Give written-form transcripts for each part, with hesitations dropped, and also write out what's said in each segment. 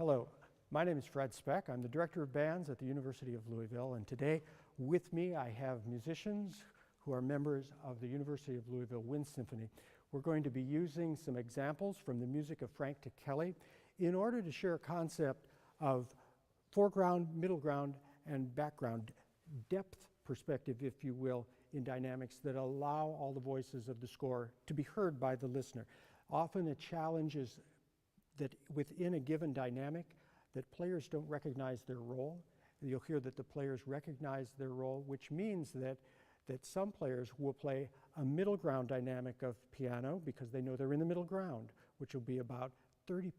Hello, my name is Fred Speck. I'm the Director of Bands at the University of Louisville, and today with me I have musicians who are members of the University of Louisville Wind Symphony. We're going to be using some examples from the music of Frank Ticheli in order to share a concept of foreground, middle ground, and background depth perspective, if you will, in dynamics that allow all the voices of the score to be heard by the listener. Often a challenge is that within a given dynamic, that players don't recognize their role. You'll hear that the players recognize their role, which means that some players will play a middle ground dynamic of piano because they know they're in the middle ground, which will be about 30%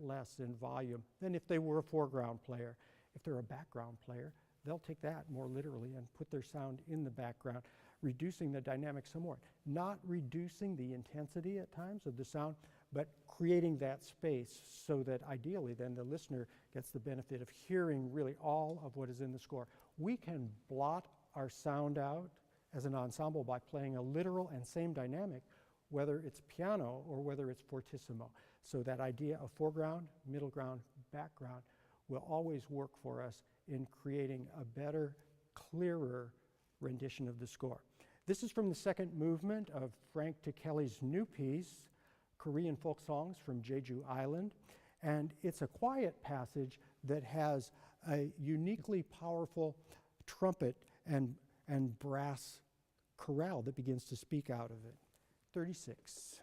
less in volume than if they were a foreground player. If they're a background player, they'll take that more literally and put their sound in the background, reducing the dynamic somewhat. Not reducing the intensity at times of the sound, but creating that space so that ideally then the listener gets the benefit of hearing really all of what is in the score. We can blot our sound out as an ensemble by playing a literal and same dynamic, whether it's piano or whether it's fortissimo. So that idea of foreground, middle ground, background will always work for us in creating a better, clearer rendition of the score. This is from the second movement of Frank Ticheli's new piece, Korean Folk Songs from Jeju Island, and it's a quiet passage that has a uniquely powerful trumpet and brass chorale that begins to speak out of it. 36.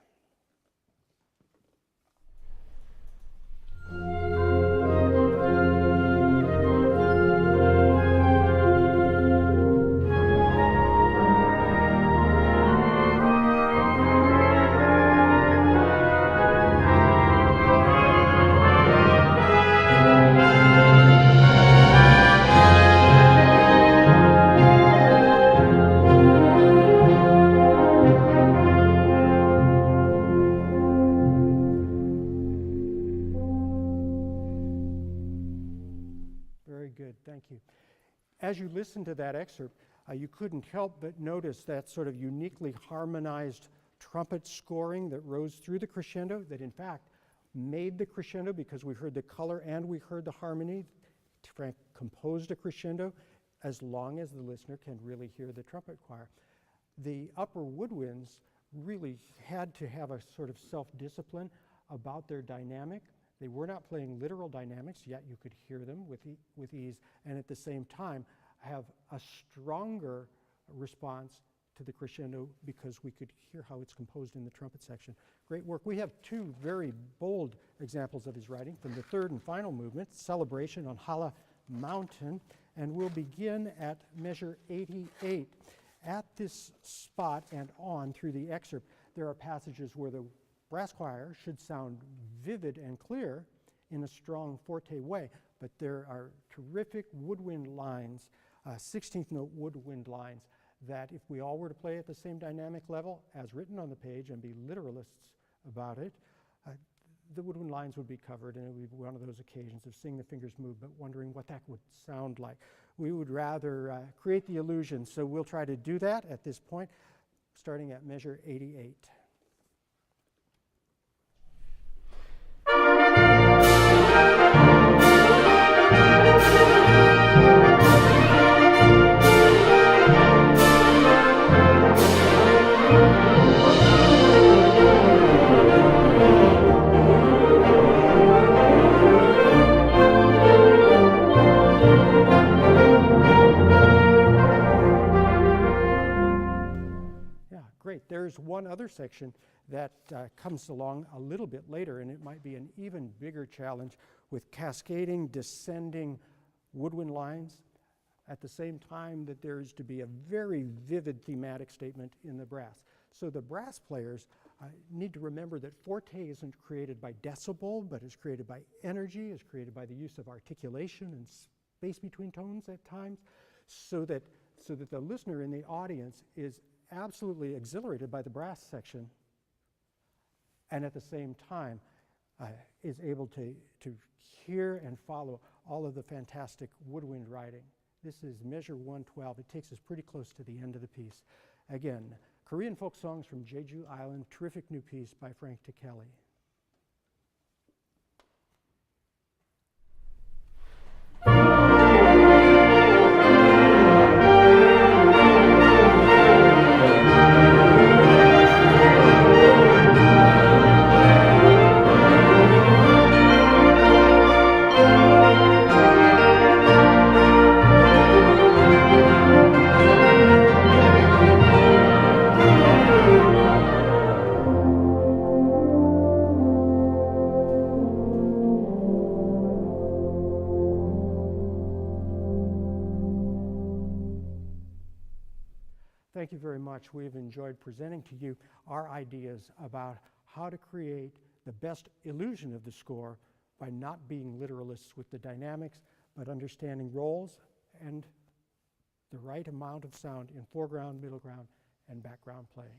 Thank you. As you listen to that excerpt, you couldn't help but notice that sort of uniquely harmonized trumpet scoring that rose through the crescendo, that in fact made the crescendo because we heard the color and we heard the harmony. Frank composed a crescendo as long as the listener can really hear the trumpet choir. The upper woodwinds really had to have a sort of self-discipline about their dynamic. They were not playing literal dynamics, yet you could hear them with ease, and at the same time have a stronger response to the crescendo because we could hear how it's composed in the trumpet section. Great work. We have two very bold examples of his writing from the third and final movement, Celebration on Hala Mountain, and we'll begin at measure 88. At this spot and on through the excerpt, there are passages where the brass choir should sound vivid and clear in a strong forte way, but there are terrific woodwind lines, 16th note woodwind lines, that if we all were to play at the same dynamic level as written on the page and be literalists about it, the woodwind lines would be covered, and it would be one of those occasions of seeing the fingers move but wondering what that would sound like. We would rather create the illusion, so we'll try to do that at this point, starting at measure 88. There's one other section that comes along a little bit later, and it might be an even bigger challenge with cascading, descending woodwind lines at the same time that there is to be a very vivid thematic statement in the brass. So the brass players need to remember that forte isn't created by decibel, but is created by energy, is created by the use of articulation and space between tones at times, so that the listener in the audience is absolutely exhilarated by the brass section and at the same time is able to hear and follow all of the fantastic woodwind writing. This is measure 112. It takes us pretty close to the end of the piece. Again, Korean Folk Songs from Jeju Island, terrific new piece by Frank Ticheli. much we've enjoyed presenting to you our ideas about how to create the best illusion of the score by not being literalists with the dynamics, but understanding roles and the right amount of sound in foreground, middle ground, and background playing.